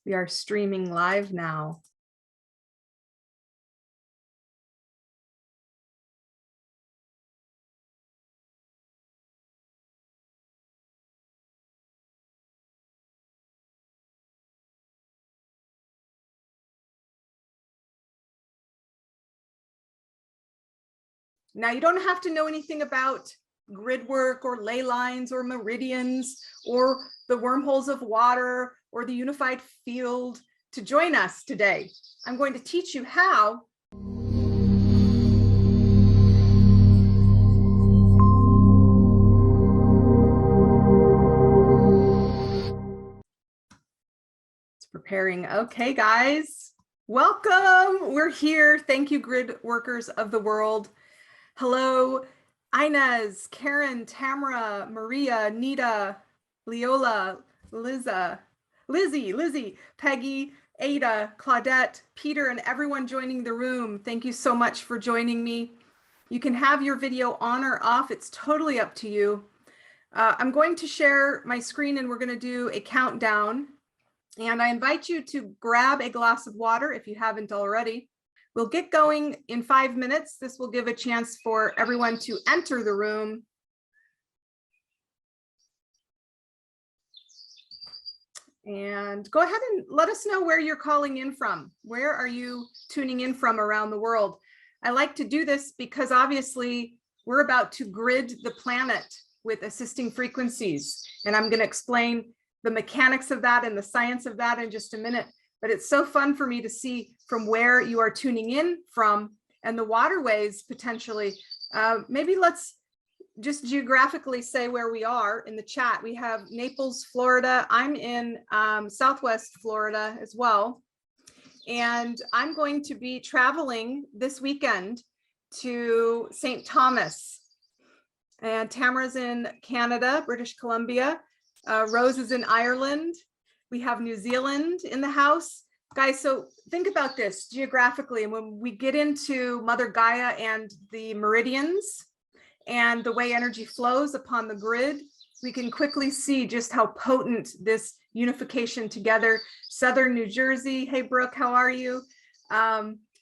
We are streaming live now. Now, you don't have to know anything about grid work or ley lines or meridians or the wormholes of water or the unified field to join us today. I'm going to teach you how it's preparing. Okay, guys, welcome. We're here. Thank you, grid workers of the world. Hello, Inez, Karen, Tamara, Maria, Nita, Leola, Lizzie, Peggy, Ada, Claudette, Peter, and everyone joining the room. Thank you so much for joining me. You can have your video on or off. It's totally up to you. I'm going to share my screen and we're going to do a countdown. And I invite you to grab a glass of water if you haven't already. We'll get going in 5 minutes. This will give a chance for everyone to enter the room. And go ahead and let us know where you're calling in from. Where are you tuning in from around the world? I like to do this because obviously we're about to grid the planet with assisting frequencies. And I'm going to explain the mechanics of that and the science of that in just a minute. But it's so fun for me to see from where you are tuning in from and the waterways potentially. Maybe let's just geographically say where we are in the chat. We have Naples, Florida. I'm in Southwest Florida as well. And I'm going to be traveling this weekend to St. Thomas. And Tamara's in Canada, British Columbia. Rose is in Ireland. We have New Zealand in the house. Guys, so think about this geographically. And when we get into Mother Gaia and the meridians and the way energy flows upon the grid, we can quickly see just how potent this unification together, Southern New Jersey, hey Brooke, how are you,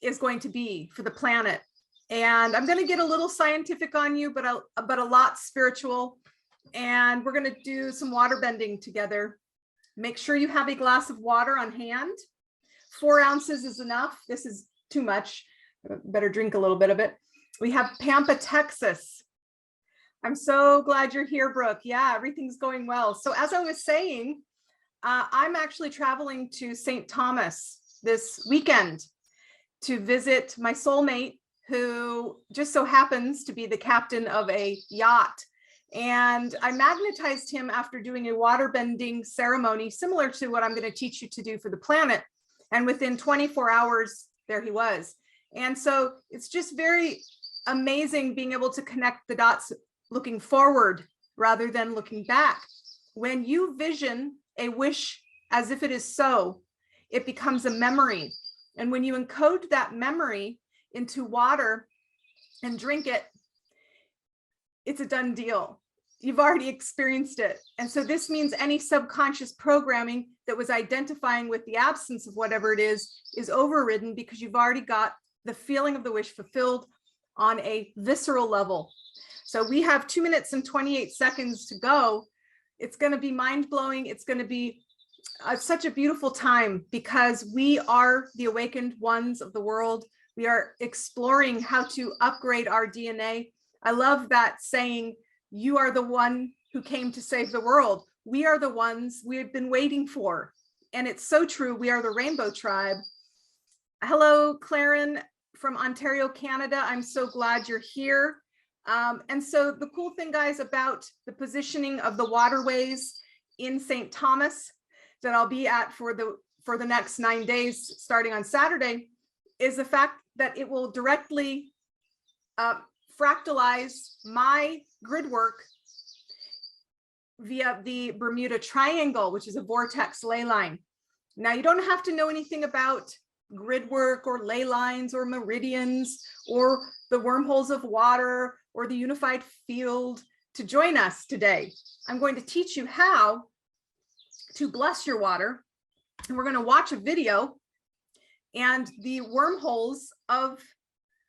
is going to be for the planet. And I'm going to get a little scientific on you, but a lot spiritual. And we're going to do some water bending together. Make sure you have a glass of water on hand. 4 ounces is enough. This is too much. Better drink a little bit of it. We have Pampa, Texas. I'm so glad you're here, Brooke. Yeah, everything's going well. So as I was saying, I'm actually traveling to St. Thomas this weekend to visit my soulmate, who just so happens to be the captain of a yacht. And I magnetized him after doing a water bending ceremony, similar to what I'm going to teach you to do for the planet. And within 24 hours, there he was. And so it's just very amazing being able to connect the dots looking forward rather than looking back. When you vision a wish as if it is so, it becomes a memory. And when you encode that memory into water and drink it, it's a done deal. You've already experienced it. And so this means any subconscious programming that was identifying with the absence of whatever it is overridden because you've already got the feeling of the wish fulfilled on a visceral level. So we have 2 minutes and 28 seconds to go. It's going to be mind-blowing. It's going to be such a beautiful time because we are the awakened ones of the world. We are exploring how to upgrade our DNA. I love that saying, you are the one who came to save the world. We are the ones we have been waiting for. And it's so true. We are the Rainbow Tribe. Hello, Claren from Ontario, Canada. I'm so glad you're here. And so the cool thing, guys, about the positioning of the waterways in St. Thomas that I'll be at for the next 9 days, starting on Saturday, is the fact that it will directly fractalize my grid work via the Bermuda Triangle, which is a vortex ley line. Now, you don't have to know anything about grid work or ley lines or meridians or the wormholes of water or the unified field to join us today. I'm going to teach you how to bless your water And we're going to watch a video, and the wormholes of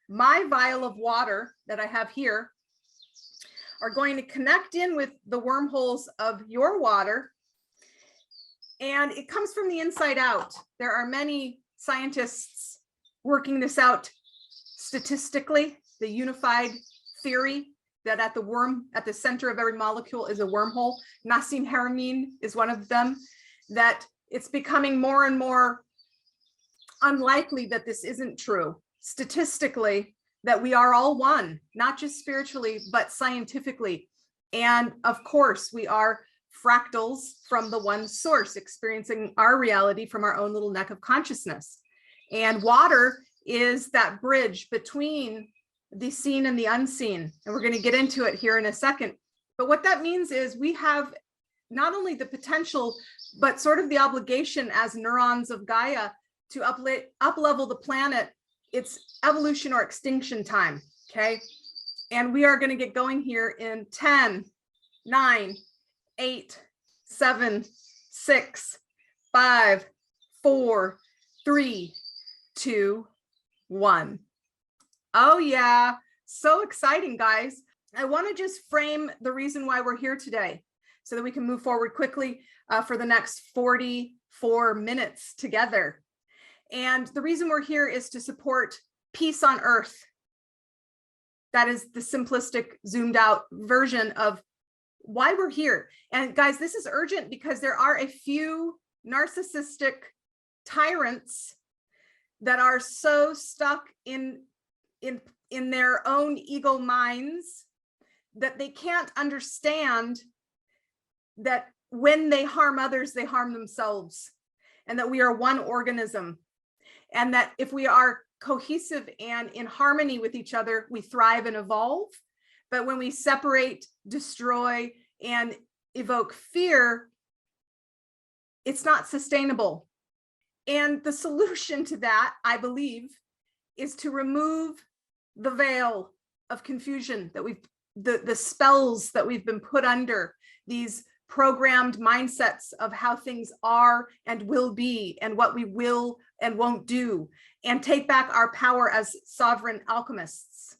my vial of water that I have here are going to connect in with the wormholes of your water. And it comes from the inside out. There are many scientists working this out statistically, the unified theory that at the center of every molecule is a wormhole. Nassim Haramein is one of them, that it's becoming more and more unlikely that this isn't true. Statistically, that we are all one, not just spiritually, but scientifically. And of course, we are fractals from the one source, experiencing our reality from our own little neck of consciousness. And water is that bridge between the seen and the unseen. And we're going to get into it here in a second. But what that means is we have not only the potential, but sort of the obligation as neurons of Gaia to up-level the planet, its evolution or extinction time, okay? And we are going to get going here in 10, 9, 8, 7, 6, 5, 4, 3, 2, 1. Oh yeah, so exciting, guys. I want to just frame the reason why we're here today so that we can move forward quickly for the next 44 minutes together. And the reason we're here is to support peace on earth. That is the simplistic, zoomed out version of why we're here. And guys, this is urgent because there are a few narcissistic tyrants that are so stuck in their own ego minds that they can't understand that when they harm others, they harm themselves, and that we are one organism. And that if we are cohesive and in harmony with each other, we thrive and evolve. But when we separate, destroy, and evoke fear, it's not sustainable. And the solution to that, I believe, is to remove the veil of confusion that the spells that we've been put under, these programmed mindsets of how things are and will be and what we will and won't do, and take back our power as sovereign alchemists.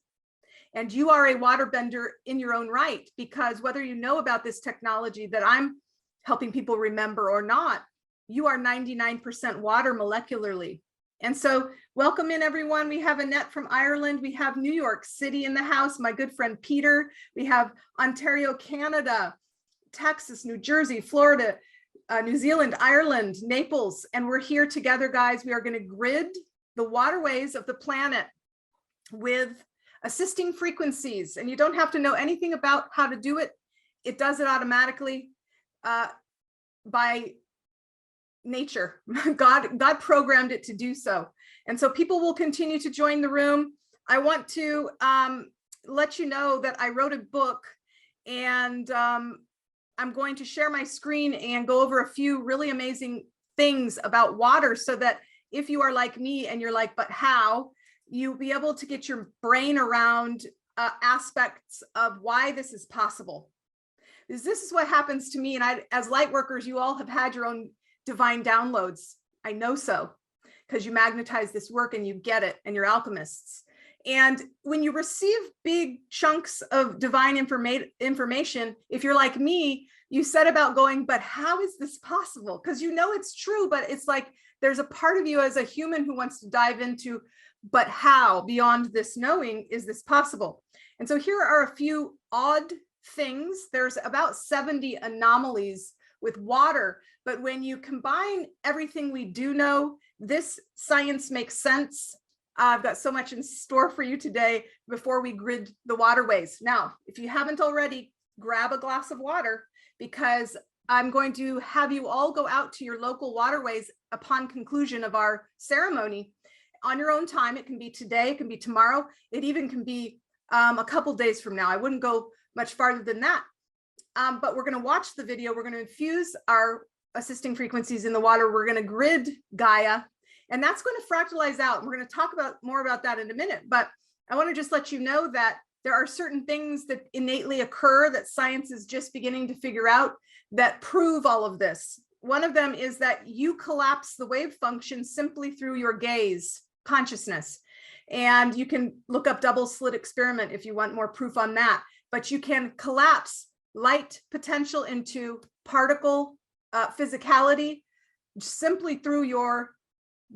And you are a waterbender in your own right, because whether you know about this technology that I'm helping people remember or not, you are 99% water molecularly. And so welcome in, everyone. We have Annette from Ireland. We have New York City in the house, my good friend Peter. We have Ontario, Canada, Texas, New Jersey, Florida, New Zealand, Ireland, Naples. And we're here together, guys. We are going to grid the waterways of the planet with assisting frequencies. And you don't have to know anything about how to do it. It does it automatically by nature. God programmed it to do so. And so people will continue to join the room. I want to let you know that I wrote a book, and I'm going to share my screen and go over a few really amazing things about water, so that if you are like me and you're like, but how, you'll be able to get your brain around aspects of why this is possible. This is what happens to me. And as light workers, you all have had your own divine downloads. I know so, because you magnetize this work and you get it, and you're alchemists. And when you receive big chunks of divine information, if you're like me, you set about going, but how is this possible? Because you know it's true, but it's like there's a part of you as a human who wants to dive into, but how, beyond this knowing, is this possible? And so here are a few odd things. There's about 70 anomalies with water, but when you combine everything we do know, this science makes sense. I've got so much in store for you today before we grid the waterways. Now, if you haven't already, grab a glass of water, because I'm going to have you all go out to your local waterways upon conclusion of our ceremony on your own time. It can be today, it can be tomorrow, it even can be a couple days from now. I wouldn't go much farther than that. But we're going to watch the video. We're going to infuse our assisting frequencies in the water. We're going to grid Gaia, and that's going to fractalize out. And we're going to talk more about that in a minute. But I want to just let you know that there are certain things that innately occur that science is just beginning to figure out that prove all of this. one of them is that you collapse the wave function simply through your gaze consciousness. And you can look up double slit experiment if you want more proof on that. But you can collapse light potential into particle physicality simply through your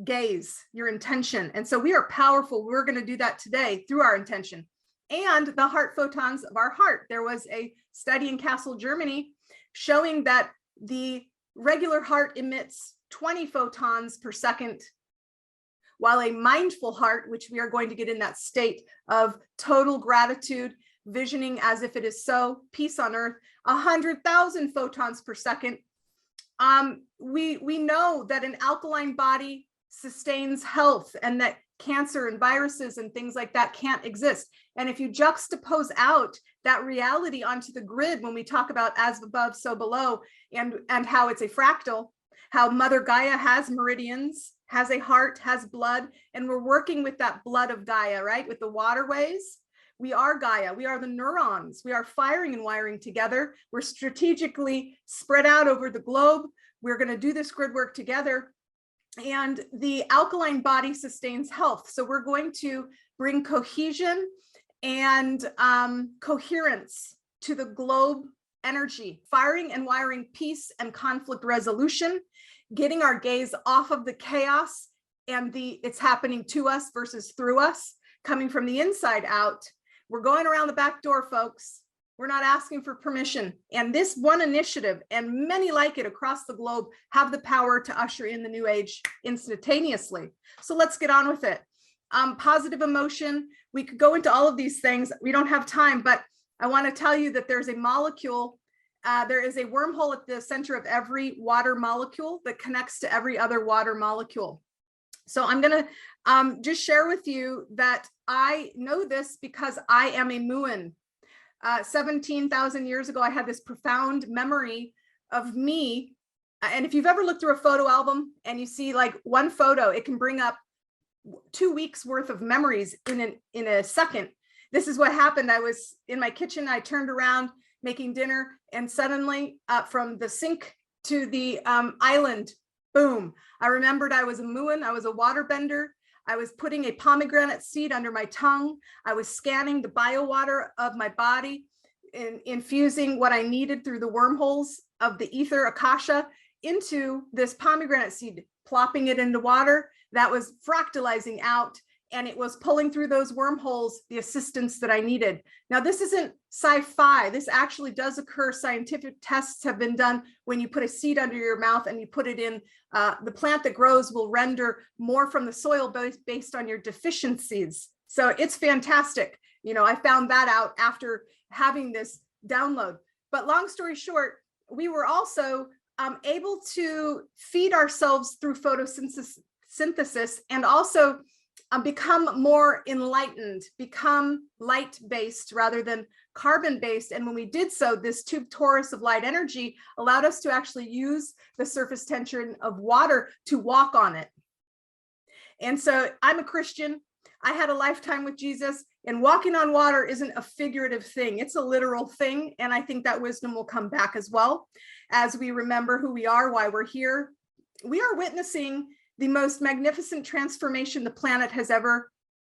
gaze, your intention. And so we are powerful. We're going to do that today through our intention and the heart photons of our heart. There was a study in Kassel, Germany, showing that the regular heart emits 20 photons per second, while a mindful heart, which we are going to get in that state of total gratitude, visioning as if it is so, peace on earth, 100,000 photons per second. We know that an alkaline body sustains health and that cancer and viruses and things like that can't exist. And if you juxtapose out that reality onto the grid, when we talk about as above, so below, and how it's a fractal, how Mother Gaia has meridians, has a heart, has blood, and we're working with that blood of Gaia, right? With the waterways. We are Gaia. We are the neurons. We are firing and wiring together. We're strategically spread out over the globe. We're going to do this grid work together. And the alkaline body sustains health. So we're going to bring cohesion and coherence to the globe energy, firing and wiring peace and conflict resolution, getting our gaze off of the chaos and it's happening to us versus through us, coming from the inside out. We're going around the back door, folks. We're not asking for permission. And this one initiative and many like it across the globe have the power to usher in the new age instantaneously. So let's get on with it. Positive emotion. We could go into all of these things. We don't have time, but I want to tell you that there's a molecule. There is a wormhole at the center of every water molecule that connects to every other water molecule. So I'm going to just share with you that I know this because I am a Muon. 17,000 years ago, I had this profound memory of me. And if you've ever looked through a photo album and you see like one photo, it can bring up 2 weeks worth of memories in a second. This is what happened. I was in my kitchen. I turned around making dinner, and suddenly from the sink to the island, boom. I remembered I was a Muon. I was a waterbender. I was putting a pomegranate seed under my tongue. I was scanning the biowater of my body and infusing what I needed through the wormholes of the ether akasha into this pomegranate seed, plopping it into water that was fractalizing out, and it was pulling through those wormholes the assistance that I needed. Now, this isn't sci-fi. This actually does occur. Scientific tests have been done when you put a seed under your mouth and you put it in, the plant that grows will render more from the soil based on your deficiencies. So it's fantastic. You know, I found that out after having this download. But long story short, we were also able to feed ourselves through photosynthesis and also become more enlightened, become light-based rather than carbon-based. And when we did so, this tube torus of light energy allowed us to actually use the surface tension of water to walk on it. And so I'm a Christian. I had a lifetime with Jesus, and walking on water isn't a figurative thing. It's a literal thing. And I think that wisdom will come back as well as we remember who we are, why we're here. We are witnessing the most magnificent transformation the planet has ever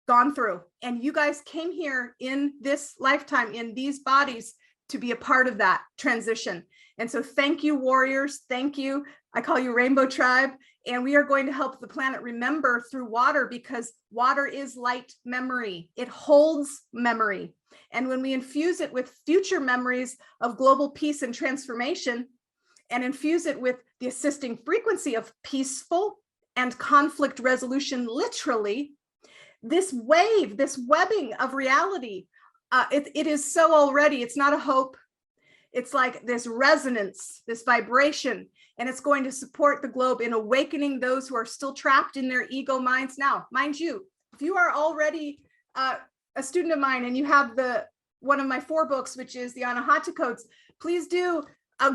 gone through. And you guys came here in this lifetime, in these bodies, to be a part of that transition. And so thank you, warriors. Thank you. I call you Rainbow Tribe. And we are going to help the planet remember through water, because water is light memory. It holds memory. And when we infuse it with future memories of global peace and transformation, and infuse it with the assisting frequency of peaceful and conflict resolution, literally, this wave, this webbing of reality, it is so already, it's not a hope. It's like this resonance, this vibration, and it's going to support the globe in awakening those who are still trapped in their ego minds. Now, mind you, if you are already a student of mine and you have one of my 4 books, which is the Anahata codes, please do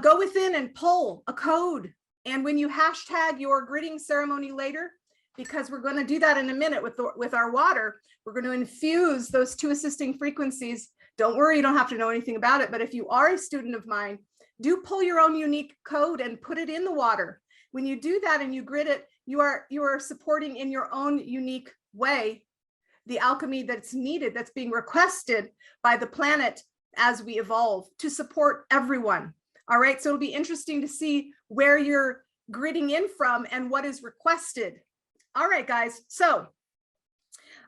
go within and pull a code. And when you hashtag your greeting ceremony later, because we're going to do that in a minute with our water, we're going to infuse those 2 assisting frequencies. Don't worry, you don't have to know anything about it. But if you are a student of mine, do pull your own unique code and put it in the water. When you do that and you grid it, you are supporting in your own unique way the alchemy that's needed, that's being requested by the planet as we evolve to support everyone. All right, so it'll be interesting to see where you're gridding in from and what is requested. All right, guys, so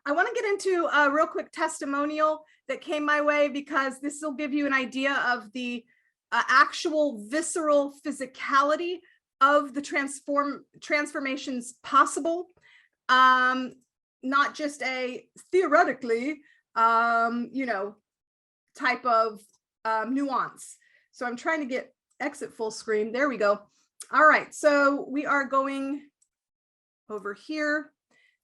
I want to get into a real quick testimonial that came my way, because this will give you an idea of the actual visceral physicality of the transformations possible, not just a theoretically, you know, type of nuance. So I'm trying to get exit full screen. There we go. All right, so we are going over here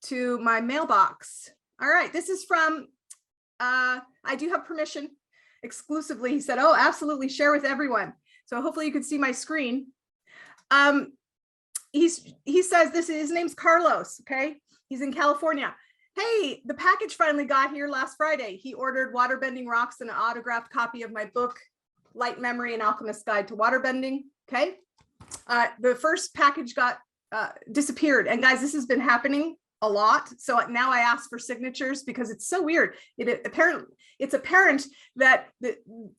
to my mailbox. All right, this is from, I do have permission exclusively. He said, oh, absolutely, share with everyone. So hopefully you can see my screen. He says his name's Carlos, okay? He's in California. Hey, the package finally got here last Friday. He ordered Waterbending rocks and an autographed copy of my book, Light Memory, An Alchemist's Guide to Waterbending, okay? The first package got disappeared. And guys, this has been happening a lot. So now I ask for signatures because it's so weird. It's apparent that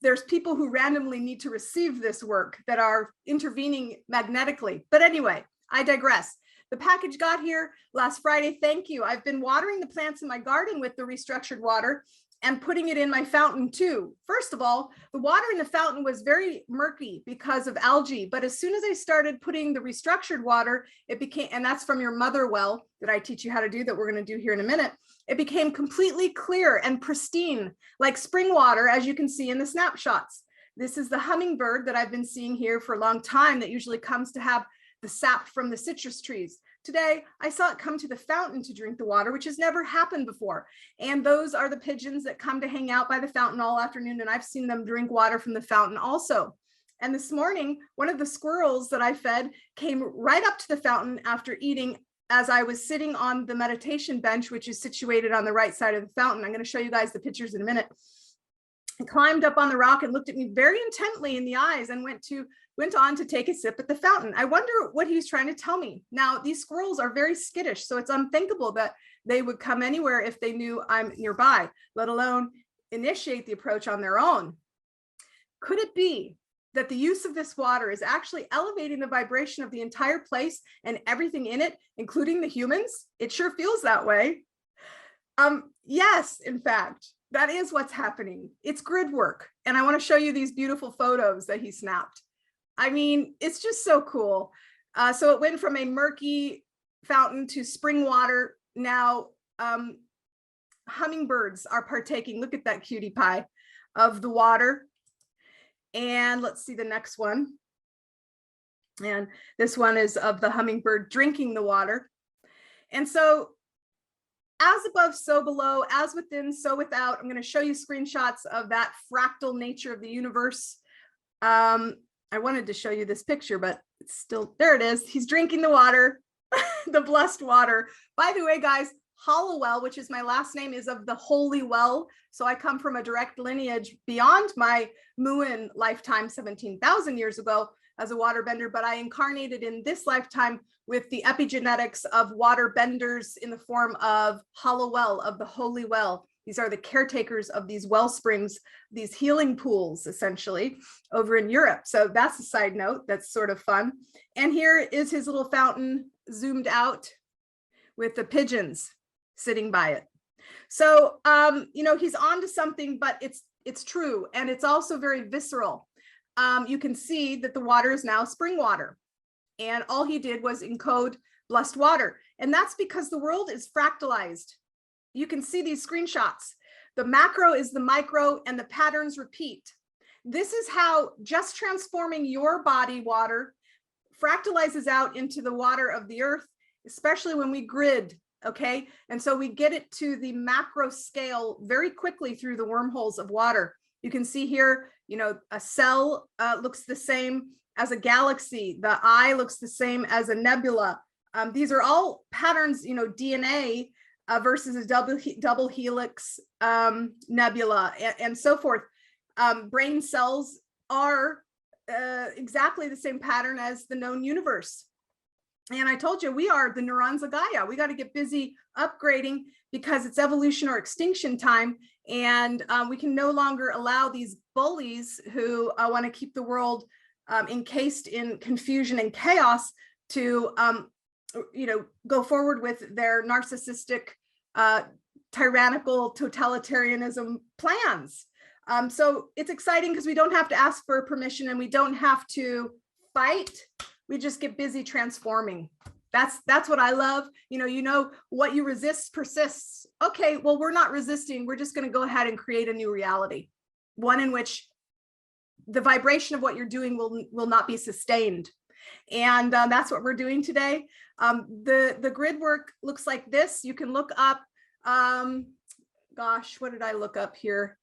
there's people who randomly need to receive this work that are intervening magnetically. But anyway, I digress. The package got here last Friday. Thank you. I've been watering the plants in my garden with the restructured water and putting it in my fountain too. First of all, the water in the fountain was very murky because of algae, but as soon as I started putting the restructured water, it became, and that's from your mother well that I teach you how to do, that we're going to do here in a minute, it became completely clear and pristine, like spring water, as you can see in the snapshots. This is the hummingbird that I've been seeing here for a long time that usually comes to have the sap from the citrus trees. Today, I saw it come to the fountain to drink the water, which has never happened before. And those are the pigeons that come to hang out by the fountain all afternoon, and I've seen them drink water from the fountain also. And this morning, one of the squirrels that I fed came right up to the fountain after eating as I was sitting on the meditation bench, which is situated on the right side of the fountain. I'm going to show you guys the pictures in a minute. He climbed up on the rock and looked at me very intently in the eyes and went on to take a sip at the fountain. I wonder what he's trying to tell me. Now, these squirrels are very skittish, so it's unthinkable that they would come anywhere if they knew I'm nearby, let alone initiate the approach on their own. Could it be that the use of this water is actually elevating the vibration of the entire place and everything in it, including the humans? It sure feels that way. Yes, in fact, that is what's happening. It's grid work. And I want to show you these beautiful photos that he snapped. I mean, it's just so cool. So it went from a murky fountain to spring water. Now, hummingbirds are partaking. Look at that cutie pie of the water. And let's see the next one. And this one is of the hummingbird drinking the water. And so as above, so below, as within, so without. I'm going to show you screenshots of that fractal nature of the universe. I wanted to show you this picture, but it's still, there it is. He's drinking the water, the blessed water. By the way, guys, Hollowell, which is my last name, is of the holy well. So I come from a direct lineage beyond my Muin lifetime 17,000 years ago as a waterbender, but I incarnated in this lifetime with the epigenetics of waterbenders in the form of Hollowell, of the holy well. These are the caretakers of these well springs, these healing pools, essentially, over in Europe. So that's a side note that's sort of fun. And here is his little fountain zoomed out with the pigeons sitting by it. So, you know, he's onto something, but it's true. And it's also very visceral. You can see that the water is now spring water. And all he did was encode blessed water. And that's because the world is fractalized. You can see these screenshots. The macro is the micro and the patterns repeat. This is how just transforming your body water fractalizes out into the water of the earth, especially when we grid, okay? And so we get it to the macro scale very quickly through the wormholes of water. You can see here, you know, a cell looks the same as a galaxy. The eye looks the same as a nebula. These are all patterns, you know, DNA versus a double helix nebula and so forth. Brain cells are exactly the same pattern as the known universe. And I told you, we are the neurons of Gaia. We got to get busy upgrading because it's evolution or extinction time. And we can no longer allow these bullies who want to keep the world encased in confusion and chaos to, go forward with their narcissistic, tyrannical totalitarianism plans. So it's exciting because we don't have to ask for permission and we don't have to fight. We just get busy transforming. That's what I love. You know what you resist persists. Okay, well, we're not resisting. We're just going to go ahead and create a new reality, one in which the vibration of what you're doing will not be sustained. And that's what we're doing today. The grid work looks like this. You can look up, gosh, what did I look up here?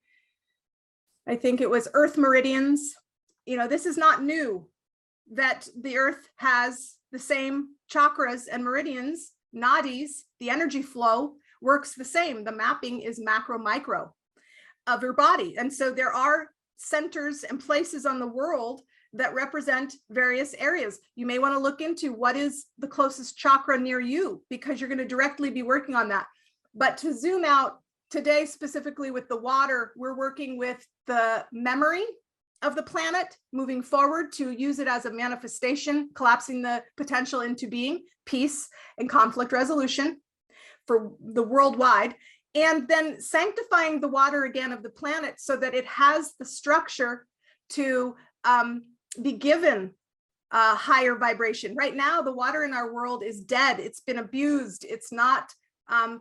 I think it was Earth meridians. This is not new, that the Earth has the same chakras and meridians, nadis. The energy flow works the same. The mapping is macro, micro of your body. And so there are centers and places on the world that represent various areas. You may want to look into what is the closest chakra near you, because you're going to directly be working on that. But to zoom out today, specifically with the water, we're working with the memory of the planet, moving forward to use it as a manifestation, collapsing the potential into being, peace and conflict resolution for the worldwide, and then sanctifying the water again of the planet so that it has the structure to be given a higher vibration. Right now, the water in our world is dead. It's been abused. It's not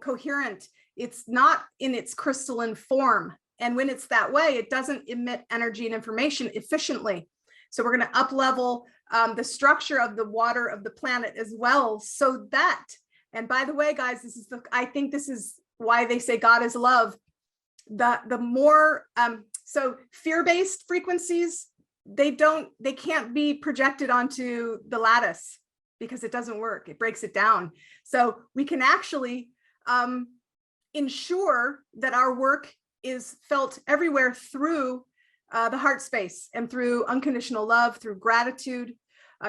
coherent. It's not in its crystalline form. And when it's that way, it doesn't emit energy and information efficiently. So we're going to up level the structure of the water of the planet as well, so that, and by the way, guys, I think this is why they say God is love. The more, so fear-based frequencies, they can't be projected onto the lattice because it doesn't work. It breaks it down. So we can actually ensure that our work is felt everywhere through the heart space and through unconditional love, through gratitude.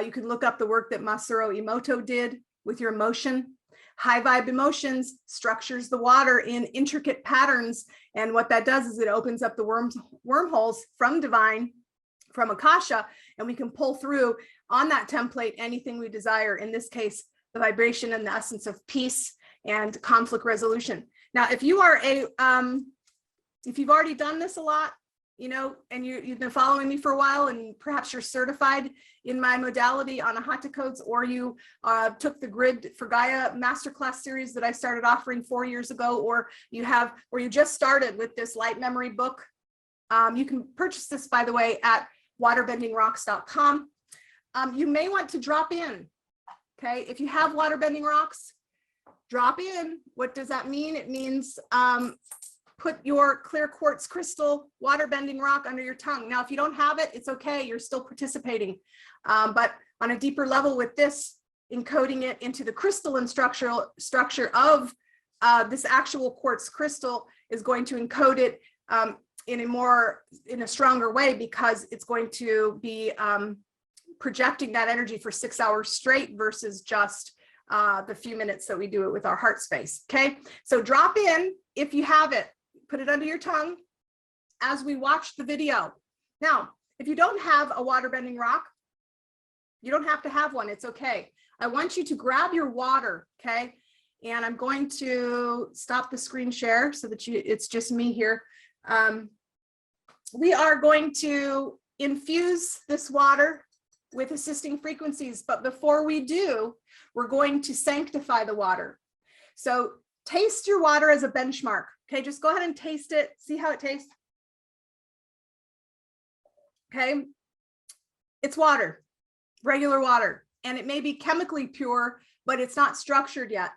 You can look up the work that Masaru Emoto did with your emotion. High vibe emotions structures the water in intricate patterns. And what that does is it opens up the wormholes from divine, from Akasha, and we can pull through on that template anything we desire. In this case, the vibration and the essence of peace and conflict resolution. Now, if you are if you've already done this a lot, and you've been following me for a while, and perhaps you're certified in my modality on Ahata codes, or you took the Grid for Gaia masterclass series that I started offering 4 years ago, or you just started with this light memory book. You can purchase this, by the way, at waterbendingrocks.com. You may want to drop in. Okay, if you have waterbending rocks, drop in. What does that mean? It means put your clear quartz crystal waterbending rock under your tongue. Now, if you don't have it, it's okay. You're still participating. But on a deeper level with this, encoding it into the crystalline structure of this actual quartz crystal is going to encode it in a stronger way, because it's going to be projecting that energy for 6 hours straight versus just the few minutes that we do it with our heart space. Okay, so drop in if you have it. Put it under your tongue as we watch the video. Now, if you don't have a waterbending rock, you don't have to have one. It's okay. I want you to grab your water, okay? And I'm going to stop the screen share so that it's just me here. We are going to infuse this water with assisting frequencies, but before we do, we're going to sanctify the water. So taste your water as a benchmark. Okay, just go ahead and taste it. See how it tastes. Okay, it's water, regular water, and it may be chemically pure, but it's not structured yet.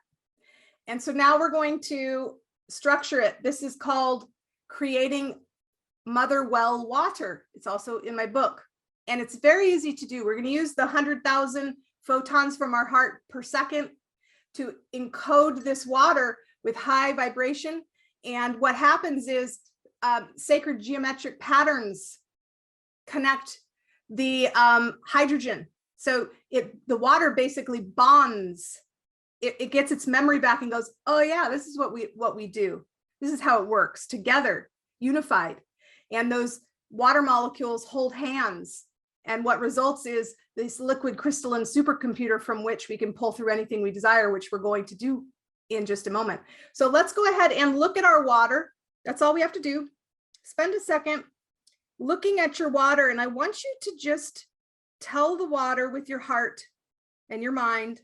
And so now we're going to structure it. This is called creating mother well water. It's also in my book, and it's very easy to do. We're going to use the 100,000 photons from our heart per second to encode this water with high vibration. And what happens is sacred geometric patterns connect the hydrogen. So the water basically bonds. It gets its memory back and goes, oh yeah, this is what we do. This is how it works together, unified. And those water molecules hold hands. And what results is this liquid crystalline supercomputer from which we can pull through anything we desire, which we're going to do in just a moment. So let's go ahead and look at our water. That's all we have to do. Spend a second looking at your water. And I want you to just tell the water with your heart and your mind,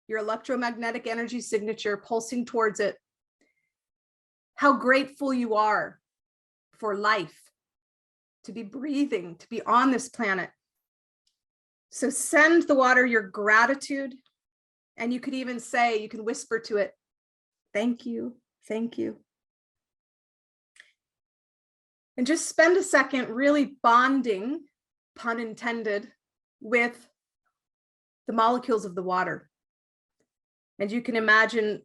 your electromagnetic energy signature pulsing towards it, how grateful you are for life, to be breathing, to be on this planet. So send the water your gratitude. And you could even say, you can whisper to it, thank you, thank you. And just spend a second really bonding, pun intended, with the molecules of the water. And you can imagine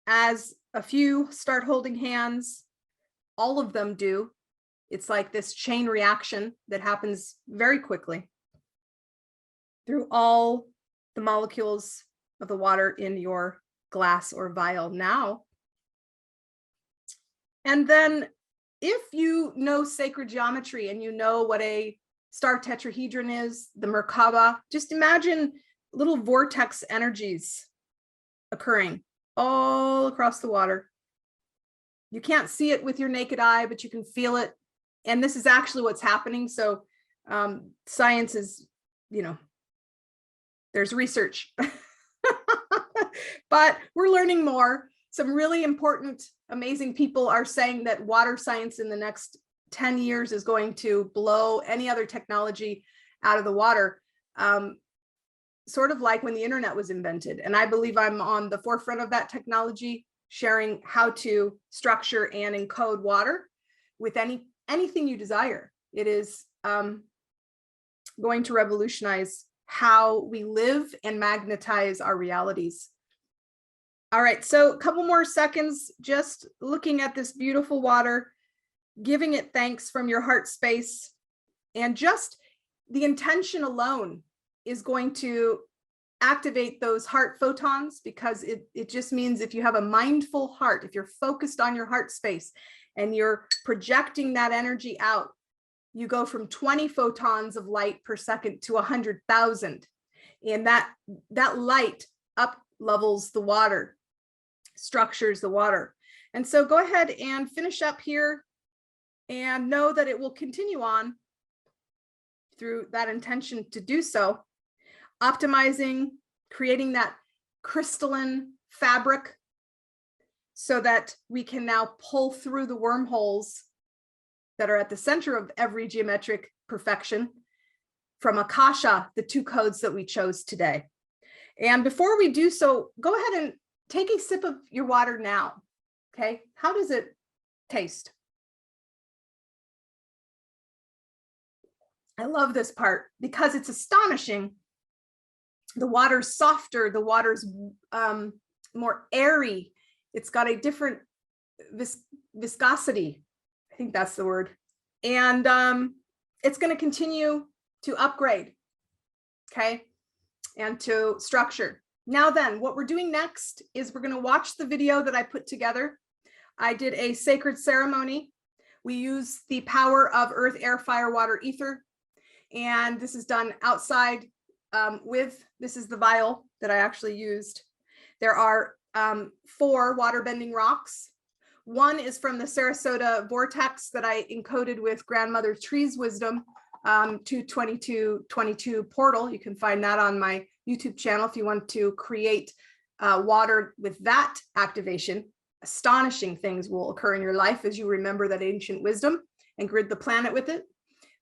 as a few start holding hands, all of them do. It's like this chain reaction that happens very quickly through all the molecules of the water in your glass or vial now. And then if you know sacred geometry and you know what a star tetrahedron is, the Merkaba, just imagine little vortex energies occurring all across the water. You can't see it with your naked eye, but you can feel it. And this is actually what's happening. So science is, there's research, but we're learning more. Some really important, amazing people are saying that water science in the next 10 years is going to blow any other technology out of the water. Sort of like when the internet was invented. And I believe I'm on the forefront of that technology, sharing how to structure and encode water with anything you desire. It is going to revolutionize how we live and magnetize our realities. All right, so a couple more seconds, just looking at this beautiful water, giving it thanks from your heart space, and just the intention alone is going to activate those heart photons, because it just means if you have a mindful heart, if you're focused on your heart space and you're projecting that energy out, you go from 20 photons of light per second to 100,000. And that light up levels the water, structures the water. And so go ahead and finish up here and know that it will continue on through that intention to do so, optimizing, creating that crystalline fabric so that we can now pull through the wormholes that are at the center of every geometric perfection from Akasha, the 2 codes that we chose today. And before we do so, go ahead and take a sip of your water now. Okay, how does it taste? I love this part because it's astonishing. The water's softer, the water's more airy. It's got a different viscosity. I think that's the word. And it's going to continue to upgrade, okay, and to structure. Now then, what we're doing next is we're going to watch the video that I put together. I did a sacred ceremony. We use the power of earth, air, fire, water, ether. And this is done outside this is the vial that I actually used. There are 4 waterbending rocks. One is from the Sarasota vortex that I encoded with Grandmother Tree's wisdom, 22222 portal. You can find that on my YouTube channel if you want to create water with that activation. Astonishing things will occur in your life as you remember that ancient wisdom and grid the planet with it.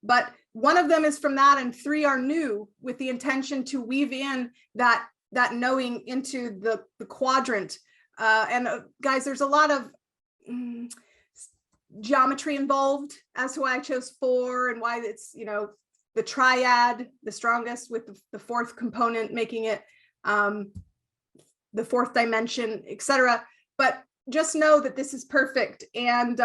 But one of them is from that, and 3 are new with the intention to weave in that knowing into the quadrant. Guys, there's a lot of geometry involved as to why I chose 4 and why it's, the triad, the strongest, with the 4th component, making it the 4th dimension, etc. But just know that this is perfect. And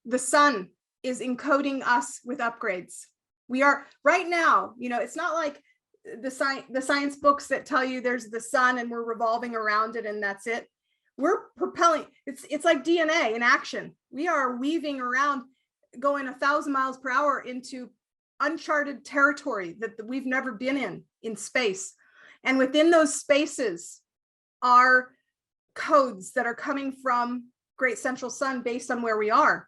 the sun is encoding us with upgrades. We are right now, it's not like the science books that tell you there's the sun and we're revolving around it and that's it. We're propelling, it's like DNA in action. We are weaving around, going 1,000 miles per hour into uncharted territory that we've never been in space. And within those spaces are codes that are coming from Great Central Sun based on where we are.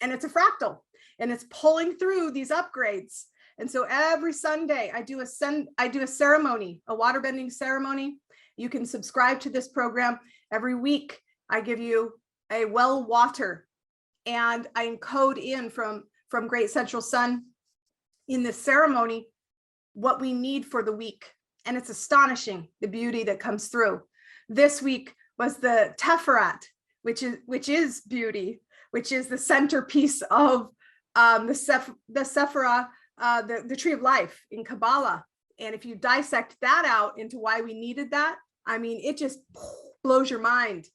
And it's a fractal, and it's pulling through these upgrades. And so every Sunday I do a ceremony, a waterbending ceremony. You can subscribe to this program. Every week I give you a well water, and I encode in from Great Central Sun in this ceremony what we need for the week. And it's astonishing, the beauty that comes through. This week was the Teferet, which is beauty, which is the centerpiece of the Sephirah, the tree of life in Kabbalah. And if you dissect that out into why we needed that, I mean, it just blows your mind.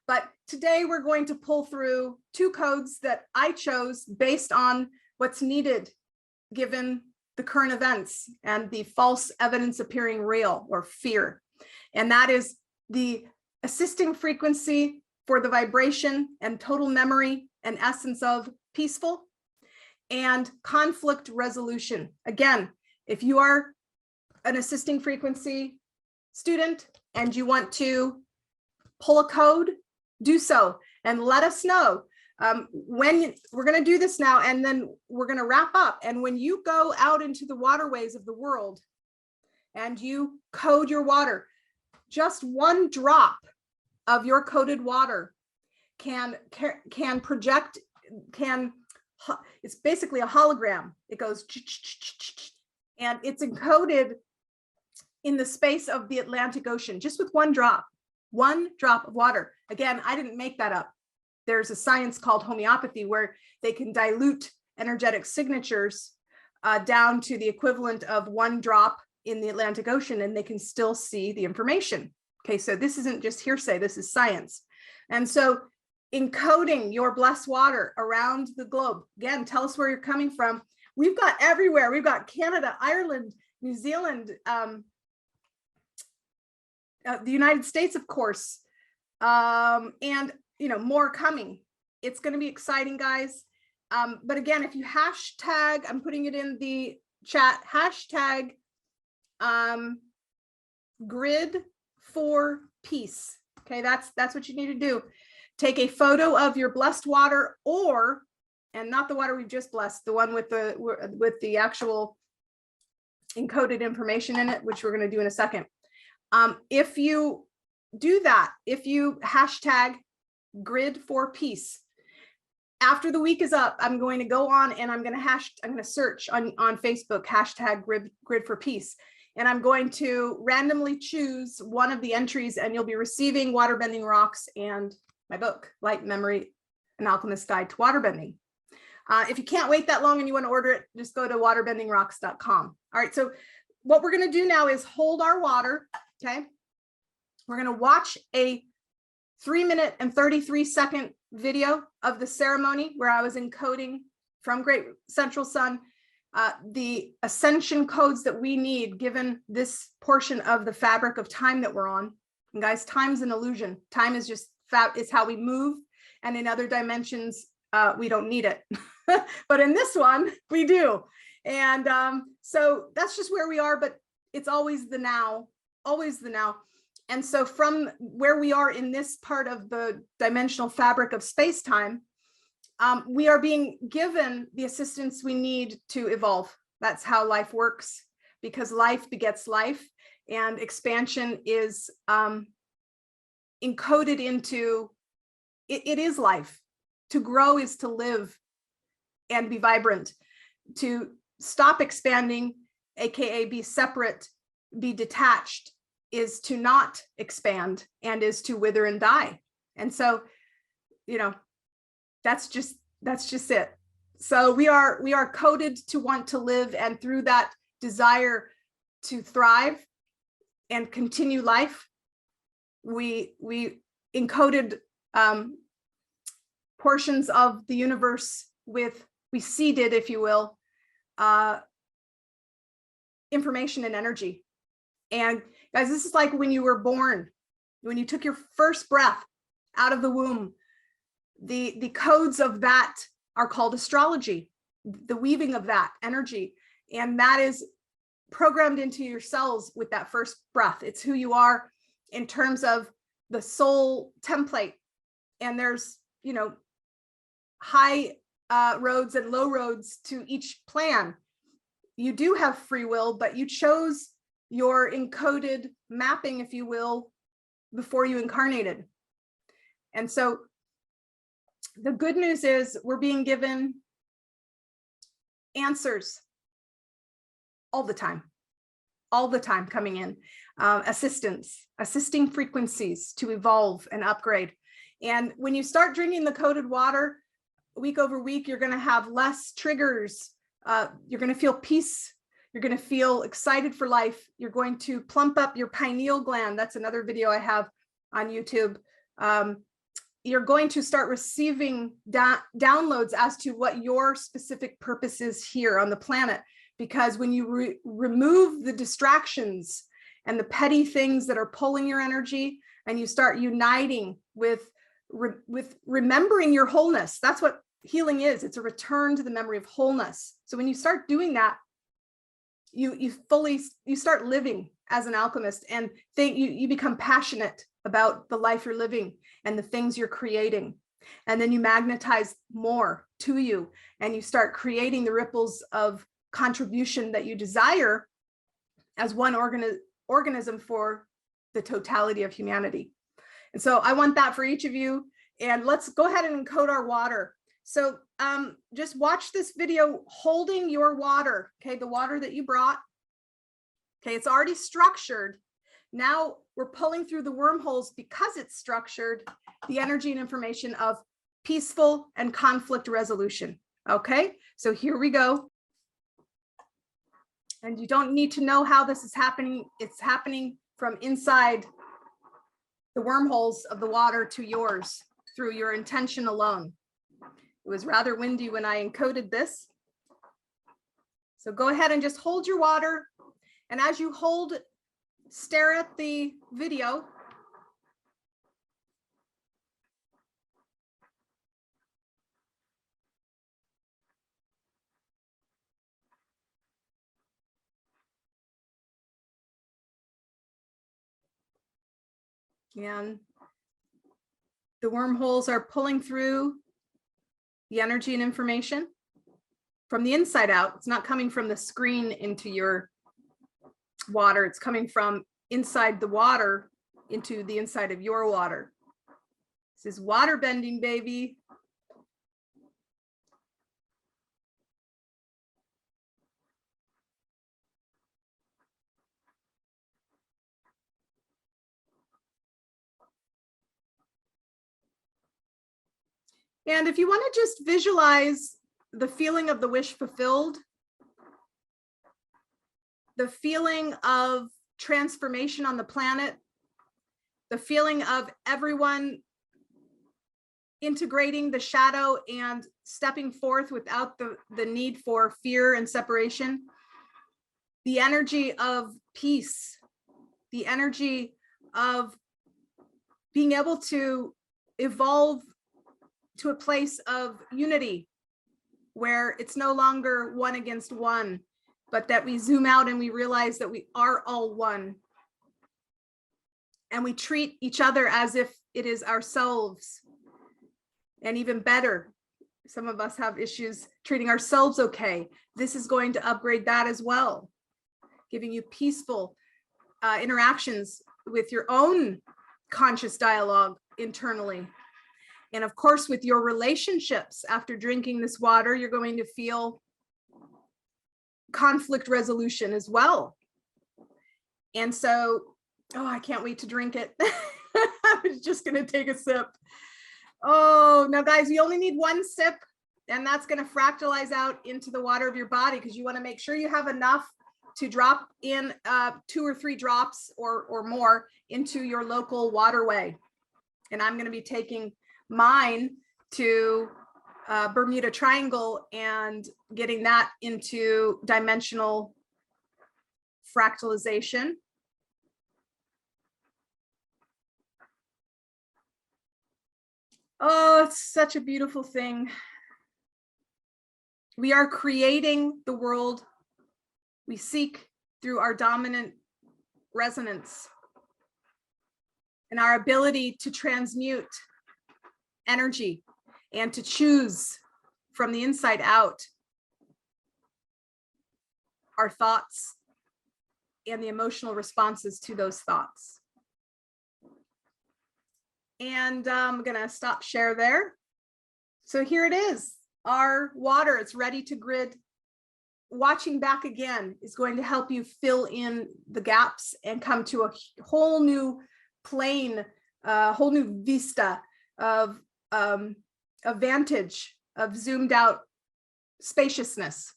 But today we're going to pull through 2 codes that I chose based on what's needed given the current events and the false evidence appearing real, or fear. And that is the assisting frequency for the vibration and total memory and essence of peaceful, and conflict resolution. Again, if you are an assisting frequency student and you want to pull a code, do so and let us know. When we're going to do this now, and then we're going to wrap up. And when you go out into the waterways of the world and you code your water, just 1 drop of your coded water can project, it's basically a hologram. It goes, and it's encoded in the space of the Atlantic Ocean, just with 1 drop of water. Again, I didn't make that up. There's a science called homeopathy where they can dilute energetic signatures down to the equivalent of 1 drop in the Atlantic Ocean, and they can still see the information. Okay, so this isn't just hearsay, this is science. And so encoding your blessed water around the globe, again, tell us where you're coming from. We've got everywhere. We've got Canada, Ireland, New Zealand, the United States, of course, and more coming. It's going to be exciting, guys. But again, if you hashtag, I'm putting it in the chat, hashtag grid for peace. Okay, that's what you need to do. Take a photo of your blessed water, and not the water we've just blessed, the one with the actual encoded information in it, which we're going to do in a second. If you do that, if you hashtag grid for peace, after the week is up, I'm going to go on and I'm going to search on Facebook hashtag grid for peace, and I'm going to randomly choose one of the entries, and you'll be receiving Waterbending Rocks and my book, Light, Memory, An Alchemist's Guide to Waterbending. If you can't wait that long and you want to order it, just go to waterbendingrocks.com. All right, so what we're going to do now is hold our water. Okay, we're going to watch a 3-minute and 33-second video of the ceremony where I was encoding from Great Central Sun the ascension codes that we need given this portion of the fabric of time that we're on. And guys, time's an illusion. Time is just it's how we move, and in other dimensions we don't need it. But in this one we do. And so that's just where we are, but it's always the now, always the now. And so from where we are in this part of the dimensional fabric of space-time, we are being given the assistance we need to evolve. That's how life works, because life begets life, and expansion is encoded into, it is life. To grow is to live and be vibrant. To stop expanding, AKA be separate, be detached, is to not expand and is to wither and die. And so, that's just it. So we are coded to want to live, and through that desire to thrive and continue life, we encoded portions of the universe we seeded, if you will, information and energy. And guys, this is like when you were born, when you took your first breath out of the womb. The codes of that are called astrology, the weaving of that energy. And that is programmed into your cells with that first breath. It's who you are in terms of the soul template. And there's, you know, high roads and low roads to each plan. You do have free will, but you chose your encoded mapping, if you will, before you incarnated. And so the good news is we're being given answers all the time coming in, assisting frequencies to evolve and upgrade. And when you start drinking the coded water, week over week, you're going to have less triggers. You're going to feel peace. You're going to feel excited for life. You're going to plump up your pineal gland. That's another video I have on YouTube. You're going to start receiving downloads as to what your specific purpose is here on the planet. Because when you remove the distractions and the petty things that are pulling your energy, and you start uniting with remembering your wholeness, that's what healing is. It's a return to the memory of wholeness. So when you start doing that, you start living as an alchemist, and you become passionate about the life you're living and the things you're creating. And then you magnetize more to you, and you start creating the ripples of contribution that you desire as one organism for the totality of humanity. And so I want that for each of you. And let's go ahead and encode our water. So just watch this video holding your water, okay, the water that you brought. Okay, it's already structured. Now we're pulling through the wormholes, because it's structured, the energy and information of peaceful and conflict resolution. Okay, so here we go. And you don't need to know how this is happening. It's happening from inside the wormholes of the water to yours through your intention alone. It was rather windy when I encoded this. So go ahead and just hold your water. And as you hold, stare at the video. And the wormholes are pulling through the energy and information from the inside out. It's not coming from the screen into your water. It's coming from inside the water into the inside of your water. This is water bending, baby. And if you want to just visualize the feeling of the wish fulfilled, the feeling of transformation on the planet, the feeling of everyone integrating the shadow and stepping forth without the need for fear and separation, the energy of peace, the energy of being able to evolve to a place of unity, where it's no longer one against one, but that we zoom out and we realize that we are all one. And we treat each other as if it is ourselves. And even better, some of us have issues treating ourselves okay. This is going to upgrade that as well, giving you peaceful interactions with your own conscious dialogue internally. And of course, with your relationships, after drinking this water, you're going to feel conflict resolution as well. And so, oh, I can't wait to drink it. I was just going to take a sip. Oh, now guys, you only need one sip, and that's going to fractalize out into the water of your body, because you want to make sure you have enough to drop in 2 or 3 drops or more into your local waterway. And I'm going to be taking mine to Bermuda Triangle and getting that into dimensional fractalization. Oh, it's such a beautiful thing. We are creating the world we seek through our dominant resonance and our ability to transmute energy and to choose from the inside out our thoughts and the emotional responses to those thoughts. And I'm gonna stop share there. So here it is, our water, it's ready to grid. Watching back again is going to help you fill in the gaps and come to a whole new plane, a whole new vista of a vantage of zoomed out spaciousness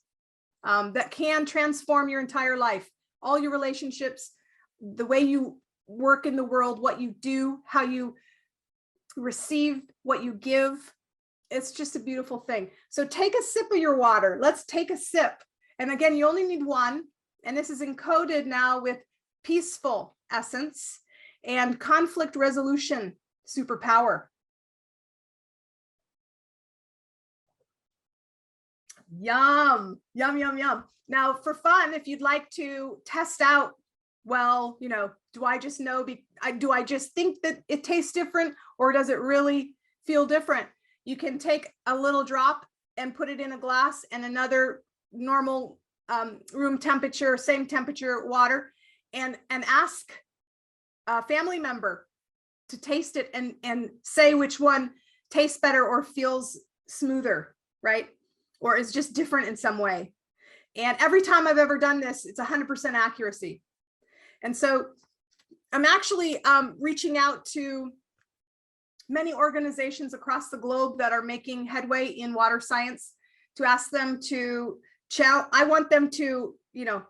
that can transform your entire life, all your relationships, the way you work in the world, what you do, how you receive, what you give. It's just a beautiful thing. So take a sip of your water. Let's take a sip. And again, you only need one. And this is encoded now with peaceful essence and conflict resolution superpower. Yum, yum, yum, yum. Now for fun, if you'd like to test out, well, you know, do I just know, do I just think that it tastes different, or does it really feel different? You can take a little drop and put it in a glass and another normal room temperature, same temperature water, and ask a family member to taste it and say which one tastes better or feels smoother, right? Or is just different in some way. And every time I've ever done this, it's 100% accuracy. And so I'm actually reaching out to many organizations across the globe that are making headway in water science to ask them to I want them to, you know,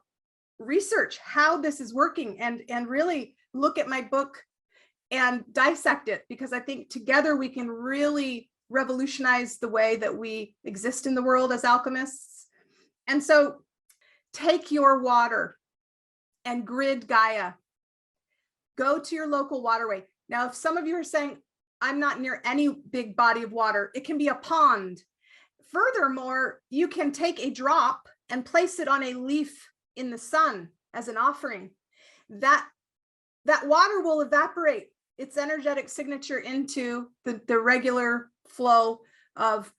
research how this is working and really look at my book and dissect it, because I think together we can really revolutionize the way that we exist in the world as alchemists. And so take your water and grid Gaia. Go to your local waterway. Now, if some of you are saying, I'm not near any big body of water, it can be a pond. Furthermore, you can take a drop and place it on a leaf in the sun as an offering. That water will evaporate its energetic signature into the regular flow of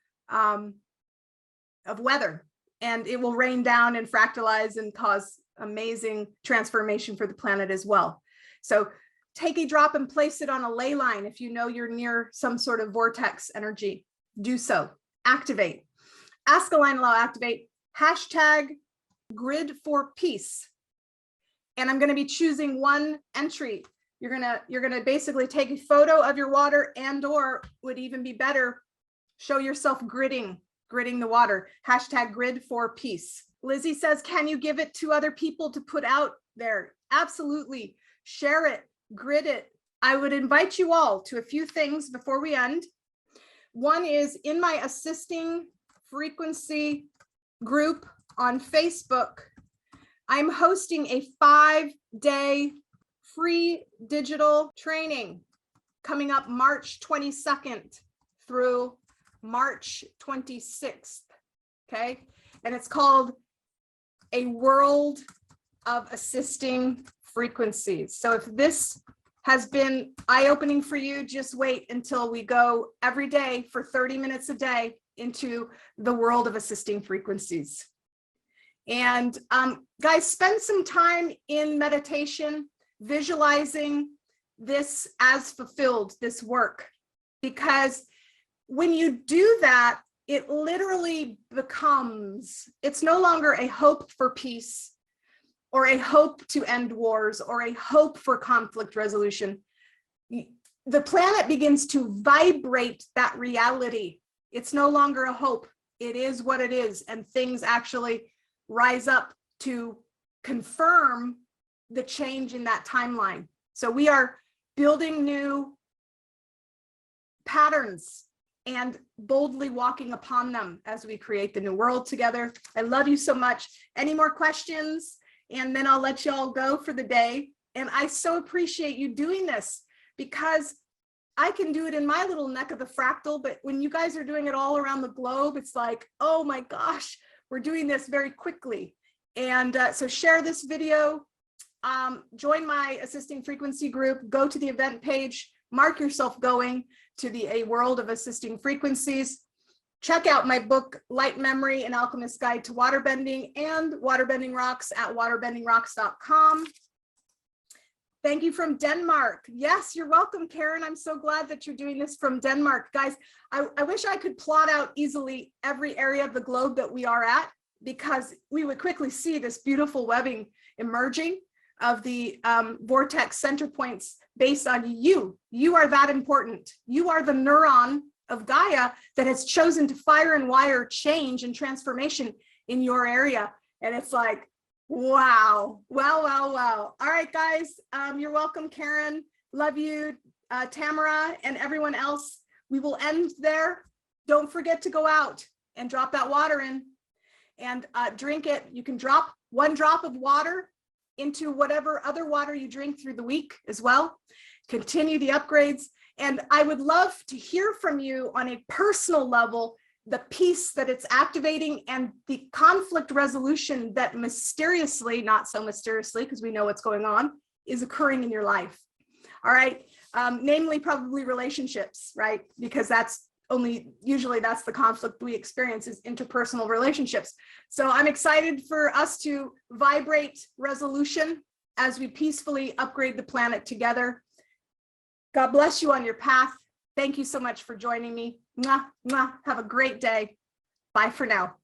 weather, and it will rain down and fractalize and cause amazing transformation for the planet as well. So take a drop and place it on a ley line. If you know you're near some sort of vortex energy, do so. Activate. Ask Align, Allow, Activate. Hashtag grid for peace. And I'm going to be choosing one entry. You're gonna basically take a photo of your water, and or would even be better, show yourself gridding the water. Hashtag grid for peace. Lizzie says, can you give it to other people to put out there? Absolutely. Share it, grid it. I would invite you all to a few things before we end. One is in my assisting frequency group on Facebook, I'm hosting a 5-day free digital training coming up March 22nd through March 26th. Okay. And it's called A World of Assisting Frequencies. So if this has been eye-opening for you, just wait until we go every day for 30 minutes a day into the world of assisting frequencies. And guys, spend some time in meditation, visualizing this as fulfilled, this work, because when you do that, it literally becomes, it's no longer a hope for peace or a hope to end wars or a hope for conflict resolution. The planet begins to vibrate that reality. It's no longer a hope. It is what it is. And things actually rise up to confirm the change in that timeline. So we are building new patterns and boldly walking upon them as we create the new world together. I love you so much. Any more questions? And then I'll let you all go for the day. And I so appreciate you doing this, because I can do it in my little neck of the fractal, but when you guys are doing it all around the globe, it's like, oh my gosh, we're doing this very quickly. And so share this video, join my assisting frequency group, go to the event page, mark yourself going to A World of Assisting Frequencies. Check out my book, Light Memory, An Alchemist's Guide to Waterbending, and Waterbending Rocks at waterbendingrocks.com. Thank you from Denmark. Yes, you're welcome, Karen. I'm so glad that you're doing this from Denmark. Guys, I wish I could plot out easily every area of the globe that we are at, because we would quickly see this beautiful webbing emerging of the vortex center points based on you. You are that important. You are the neuron of Gaia that has chosen to fire and wire change and transformation in your area. And it's like, wow, wow, wow, wow. All right, guys, you're welcome, Karen. Love you, Tamara, and everyone else. We will end there. Don't forget to go out and drop that water in and drink it. You can drop 1 drop of water into whatever other water you drink through the week as well. Continue the upgrades. And I would love to hear from you on a personal level, the peace that it's activating and the conflict resolution that mysteriously, not so mysteriously, because we know what's going on, is occurring in your life. All right. Namely, probably relationships, right? Because usually that's the conflict we experience, is interpersonal relationships. So I'm excited for us to vibrate resolution as we peacefully upgrade the planet together. God bless you on your path. Thank you so much for joining me. Mwah, mwah. Have a great day. Bye for now.